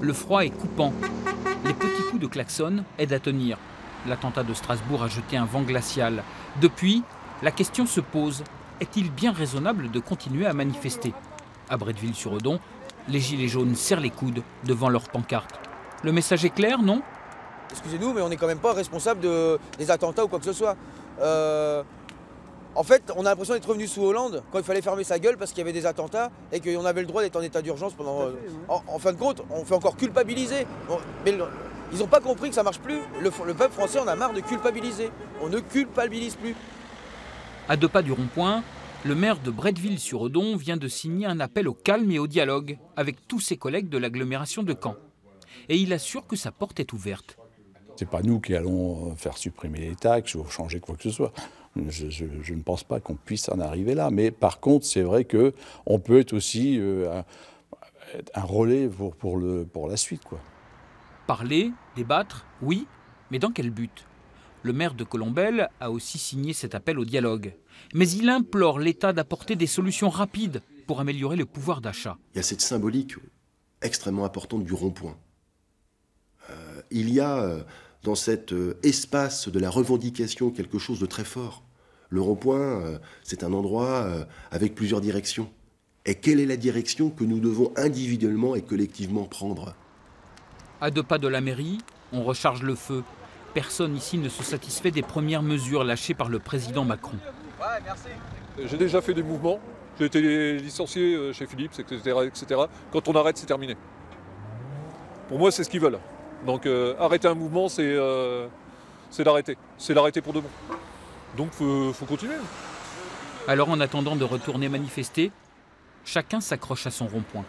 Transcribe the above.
Le froid est coupant. Les petits coups de klaxon aident à tenir. L'attentat de Strasbourg a jeté un vent glacial. Depuis, la question se pose. Est-il bien raisonnable de continuer à manifester? À Bretteville-sur-Odon, les gilets jaunes serrent les coudes devant leurs pancartes. Le message est clair, non? Excusez-nous, mais on n'est quand même pas responsable des attentats ou quoi que ce soit. En fait, on a l'impression d'être revenu sous Hollande, quand il fallait fermer sa gueule parce qu'il y avait des attentats et qu'on avait le droit d'être en état d'urgence pendant... En fin de compte, on fait encore culpabiliser. Mais ils n'ont pas compris que ça ne marche plus. Le peuple français en a marre de culpabiliser. On ne culpabilise plus. À 2 pas du rond-point, le maire de Bretteville-sur-Odon vient de signer un appel au calme et au dialogue avec tous ses collègues de l'agglomération de Caen. Et il assure que sa porte est ouverte. Ce n'est pas nous qui allons faire supprimer les taxes ou changer quoi que ce soit. Je ne pense pas qu'on puisse en arriver là. Mais par contre, c'est vrai qu'on peut être aussi un relais pour la suite, quoi. Parler, débattre, oui, mais dans quel but? Le maire de Colombelles a aussi signé cet appel au dialogue. Mais il implore l'État d'apporter des solutions rapides pour améliorer le pouvoir d'achat. Il y a cette symbolique extrêmement importante du rond-point. Il y a dans cet espace de la revendication quelque chose de très fort. Le rond-point, c'est un endroit avec plusieurs directions. Et quelle est la direction que nous devons individuellement et collectivement prendre? À 2 pas de la mairie, on recharge le feu. Personne ici ne se satisfait des premières mesures lâchées par le président Macron. Ouais, merci. J'ai déjà fait des mouvements. J'ai été licencié chez Philips, etc. Quand on arrête, c'est terminé. Pour moi, c'est ce qu'ils veulent. Donc arrêter un mouvement, c'est l'arrêter. C'est l'arrêter pour de bon. Donc faut continuer. Alors en attendant de retourner manifester, chacun s'accroche à son rond-point.